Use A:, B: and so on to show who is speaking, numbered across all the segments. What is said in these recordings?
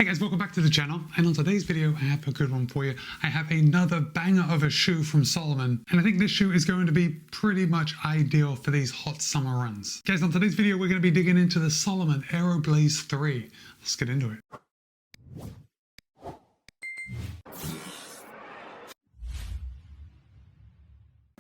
A: Hey guys, welcome back to the channel, and on today's video I have a good one for you. I have another banger of a shoe from Salomon, and I think this shoe is going to be pretty much ideal for these hot summer runs. Guys, on today's video we're going to be digging into the Salomon Aero Blaze 3. Let's get into it.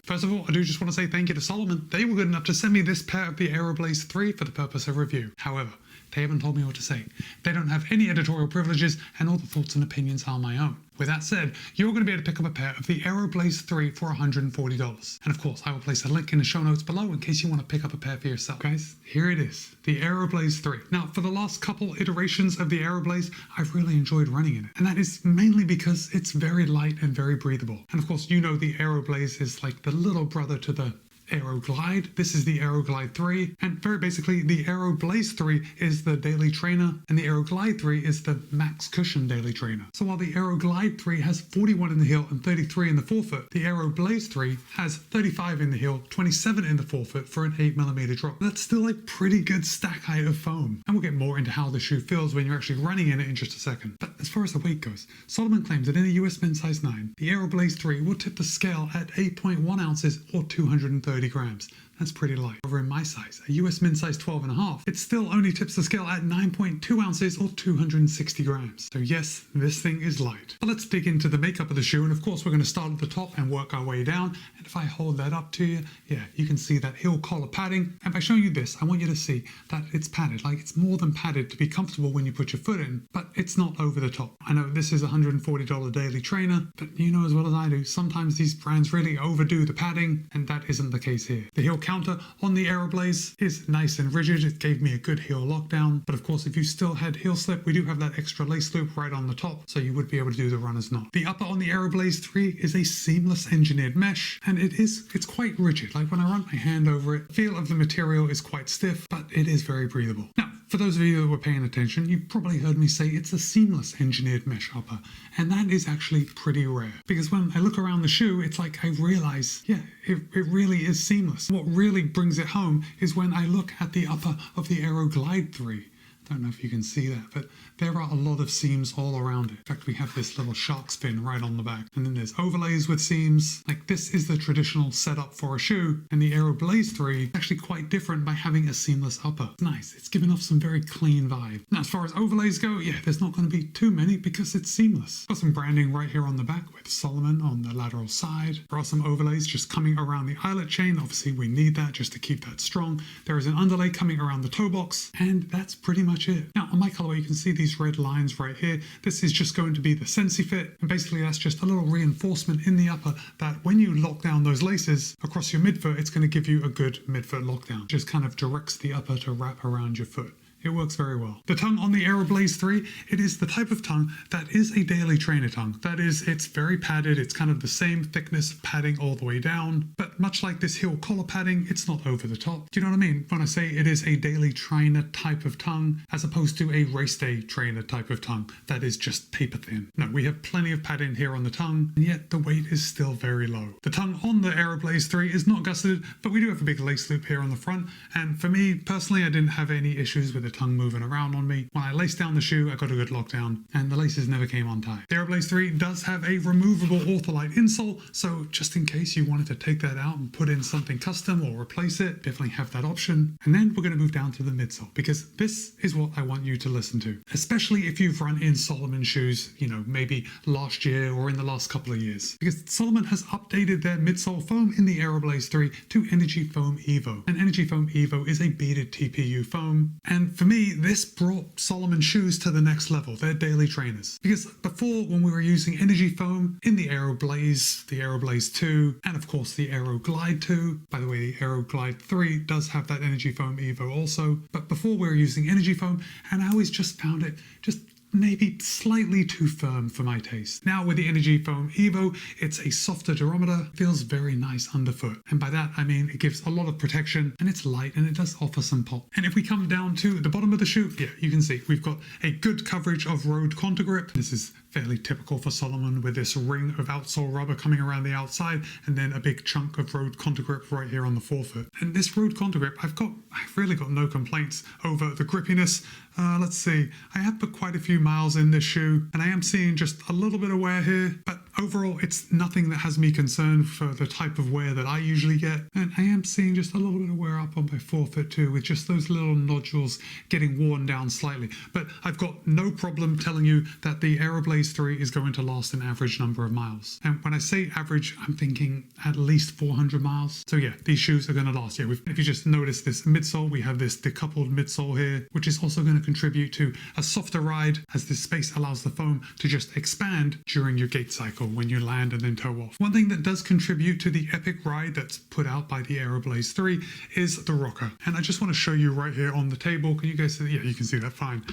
A: First of all, I do just want to say thank you to Salomon. They were good enough to send me this pair of the Aero Blaze 3 for the purpose of review. However, they haven't told me what to say. They don't have any editorial privileges, and all the thoughts and opinions are my own. With that said, you're going to be able to pick up a pair of the Aero Blaze 3 for $140. And of course, I will place a link in the show notes below in case you want to pick up a pair for yourself. Guys, here it is, the Aero Blaze 3. Now, for the last couple iterations of the Aero Blaze, I've really enjoyed running in it. And that is mainly because it's very light and very breathable. And of course, you know the Aero Blaze is like the little brother to the Aero Glide. This is the Aero Glide 3, and very basically the Aero Blaze 3 is the daily trainer, and the Aero Glide 3 is the max cushion daily trainer. So while the Aero Glide 3 has 41 in the heel and 33 in the forefoot, the Aero Blaze 3 has 35 in the heel, 27 in the forefoot for an 8mm drop. That's still a pretty good stack height of foam, and we'll get more into how the shoe feels when you're actually running in it in just a second. But as far as the weight goes, Salomon claims that in a US men's size 9, the Aero Blaze 3 will tip the scale at 8.1 ounces or 230 grams. That's pretty light. Over in my size, a US men's size 12.5, it still only tips the scale at 9.2 ounces or 260 grams. So yes, this thing is light. But let's dig into the makeup of the shoe, and of course we're going to start at the top and work our way down. And if I hold that up to you, yeah, you can see that heel collar padding. And by showing you this, I want you to see that it's padded, like it's more than padded to be comfortable when you put your foot in, but it's not over the top. I know this is a $140 daily trainer, but you know as well as I do, sometimes these brands really overdo the padding, and that isn't the case here. The heel counter on the Aero Blaze is nice and rigid. It gave me a good heel lockdown, but of course if you still had heel slip, we do have that extra lace loop right on the top, so you would be able to do the runner's knot. The upper on the Aero Blaze 3 is a seamless engineered mesh, and it's quite rigid. Like when I run my hand over it, the feel of the material is quite stiff, but it is very breathable. Now, for those of you that were paying attention, you've probably heard me say it's a seamless engineered mesh upper, and that is actually pretty rare, because when I look around the shoe, it's like I realize, yeah, it really is seamless. What really brings it home is when I look at the upper of the Aero Glide 3. I don't know if you can see that, but there are a lot of seams all around it. In fact, we have this little shark's fin right on the back, and then there's overlays with seams. Like, this is the traditional setup for a shoe, and the Aero Blaze 3 is actually quite different by having a seamless upper. It's nice. It's giving off some very clean vibe. Now, as far as overlays go, yeah, there's not going to be too many because it's seamless. Got some branding right here on the back with Salomon on the lateral side. There are some overlays just coming around the eyelet chain. Obviously, we need that just to keep that strong. There is an underlay coming around the toe box, and that's pretty much it. Now, on my colorway, you can see these red lines right here. This is just going to be the Sensi fit, and basically that's just a little reinforcement in the upper that when you lock down those laces across your midfoot, it's going to give you a good midfoot lockdown. Just kind of directs the upper to wrap around your foot. It works very well. The tongue on the Aero Blaze 3, it is the type of tongue that is a daily trainer tongue. That is, it's very padded. It's kind of the same thickness of padding all the way down. But much like this heel collar padding, it's not over the top. Do you know what I mean? When I say it is a daily trainer type of tongue, as opposed to a race day trainer type of tongue that is just paper thin. No, we have plenty of padding here on the tongue, and yet the weight is still very low. The tongue on the Aero Blaze 3 is not gusseted, but we do have a big lace loop here on the front. And for me, personally, I didn't have any issues with the tongue moving around on me. When I laced down the shoe, I got a good lockdown, and the laces never came untied. The Aero Blaze 3 does have a removable Ortholite insole, so just in case you wanted to take that out and put in something custom or replace it, definitely have that option. And then we're going to move down to the midsole, because this is what I want you to listen to, especially if you've run in Salomon shoes, you know, maybe last year or in the last couple of years, because Salomon has updated their midsole foam in the Aero Blaze 3 to Energy Foam Evo. And Energy Foam Evo is a beaded TPU foam, and for me, this brought Salomon shoes to the next level. They're daily trainers. Because before, when we were using Energy Foam in the Aero Blaze, the Aero Blaze 2, and of course the Aero Glide 2, by the way, the Aero Glide 3 does have that Energy Foam Evo also, but before we were using Energy Foam, and I always just found it just maybe slightly too firm for my taste. Now with the Energy Foam Evo, it's a softer durometer, feels very nice underfoot. And by that, I mean it gives a lot of protection, and it's light, and it does offer some pop. And if we come down to the bottom of the shoe, yeah, you can see we've got a good coverage of road contour grip. This is fairly typical for Salomon, with this ring of outsole rubber coming around the outside and then a big chunk of road contour grip right here on the forefoot. And this road contour grip, I've really got no complaints over the grippiness. Let's see, I have put quite a few miles in this shoe and I am seeing just a little bit of wear here, but overall it's nothing that has me concerned for the type of wear that I usually get. And I am seeing just a little bit of wear up on my forefoot too, with just those little nodules getting worn down slightly. But I've got no problem telling you that the Aero Blaze 3 is going to last an average number of miles. And when I say average, I'm thinking at least 400 miles. So yeah, these shoes are going to last. Yeah, if you just notice this midsole, we have this decoupled midsole here, which is also going to contribute to a softer ride, as this space allows the foam to just expand during your gait cycle when you land and then toe off. One thing that does contribute to the epic ride that's put out by the Aero Blaze 3 is the rocker. And I just want to show you right here on the table. Can you guys see? Yeah, you can see that fine.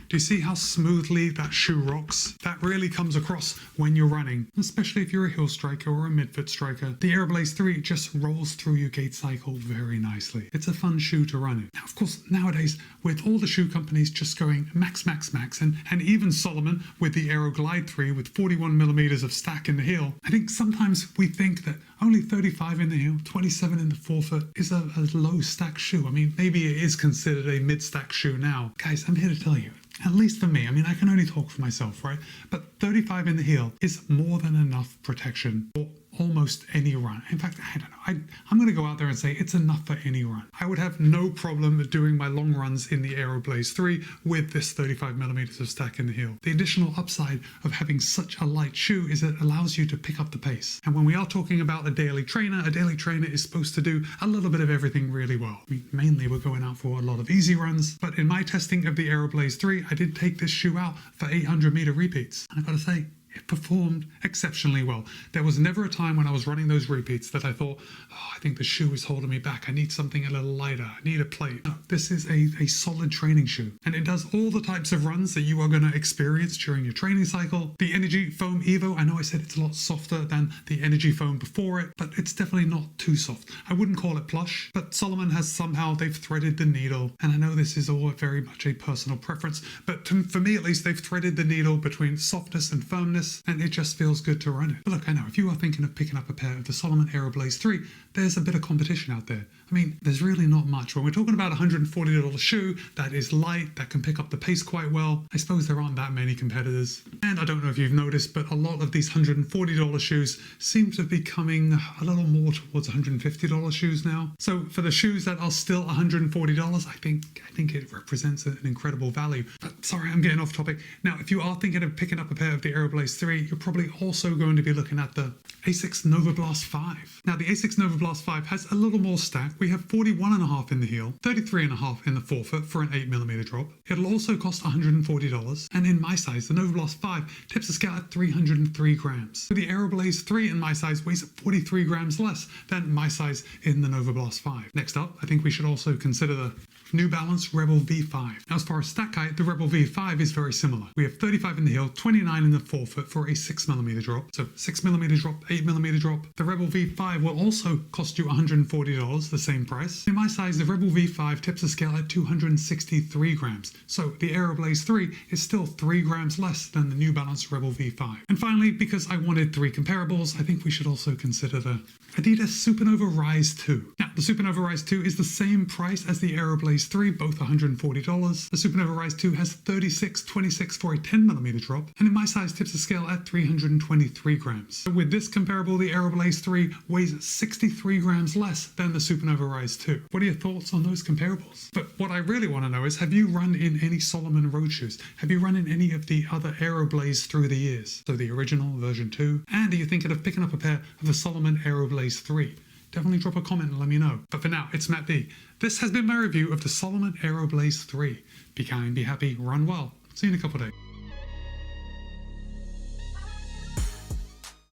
A: Do you see how smoothly that shoe rocks? That really comes across when you're running, especially if you're a heel striker or a midfoot striker. The Aero Blaze 3 just rolls through your gait cycle very nicely. It's a fun shoe to run in. Now, of course, nowadays, with all the shoe companies just going max, max, max, and even Salomon with the Aero Glide 3 with 41 millimeters of stack in the heel, I think sometimes we think that only 35 in the heel, 27 in the forefoot is a low stack shoe. I mean, maybe it is considered a mid-stack shoe now. Guys, I'm here to tell you, at least for me, I mean, I can only talk for myself, right? But 35 in the heel is more than enough protection for almost any run. In fact, I don't know. I'm going to go out there and say it's enough for any run. I would have no problem doing my long runs in the Aero Blaze 3 with this 35 millimeters of stack in the heel. The additional upside of having such a light shoe is that it allows you to pick up the pace. And when we are talking about a daily trainer is supposed to do a little bit of everything really well. I mean, mainly we're going out for a lot of easy runs, but in my testing of the Aero Blaze 3, I did take this shoe out for 800 meter repeats. And I've got to say, it performed exceptionally well. There was never a time when I was running those repeats that I thought, oh, I think the shoe is holding me back. I need something a little lighter. I need a plate. No, this is a solid training shoe. And it does all the types of runs that you are going to experience during your training cycle. The Energy Foam Evo, I know I said it's a lot softer than the Energy Foam before it, but it's definitely not too soft. I wouldn't call it plush, but Salomon has somehow, they've threaded the needle. And I know this is all very much a personal preference, but for me at least, they've threaded the needle between softness and firmness, and it just feels good to run it. But look, I know if you are thinking of picking up a pair of the Salomon Aero Blaze 3, there's a bit of competition out there. I mean, there's really not much. When we're talking about a $140 shoe that is light, that can pick up the pace quite well, I suppose there aren't that many competitors. And I don't know if you've noticed, but a lot of these $140 shoes seem to be coming a little more towards $150 shoes now. So for the shoes that are still $140, I think it represents an incredible value. But sorry, I'm getting off topic. Now, if you are thinking of picking up a pair of the Aero Blaze 3, you're probably also going to be looking at the Asics Nova Blast 5. Now, the Asics Nova Blast 5 has a little more stack. We have 41.5 in the heel, 33.5 in the forefoot for an 8mm drop. It'll also cost $140. And in my size, the Nova Blast 5 tips the scale at 303 grams. So the Aero Blaze 3 in my size weighs 43 grams less than my size in the Nova Blast 5. Next up, I think we should also consider the New Balance Rebel V5. Now, as far as stack height, the Rebel V5 is very similar. We have 35 in the heel, 29 in the forefoot for a 6mm drop. So 6mm drop, 8mm drop. The Rebel V5 will also cost you $140, the same price. In my size, the Rebel V5 tips the scale at 263 grams. So the Aero Blaze 3 is still 3 grams less than the New Balance Rebel V5. And finally, because I wanted 3 comparables, I think we should also consider the Adidas Supernova Rise 2. Now, the Supernova Rise 2 is the same price as the Aero Blaze 3, both $140. The Supernova Rise 2 has 36.26 for a 10mm drop, and in my size tips the scale at 323 grams. So with this comparable, the Aero Blaze 3 weighs 63 grams less than the Supernova Rise 2. What are your thoughts on those comparables? But what I really want to know is, have you run in any Salomon road shoes? Have you run in any of the other Aero Blaze through the years? So the original, version 2? And are you thinking of picking up a pair of the Salomon Aero Blaze 3? Definitely drop a comment and let me know. But for now, it's Matt B. This has been my review of the Salomon Aero Blaze 3. Be kind, be happy, run well. See you in a couple of days.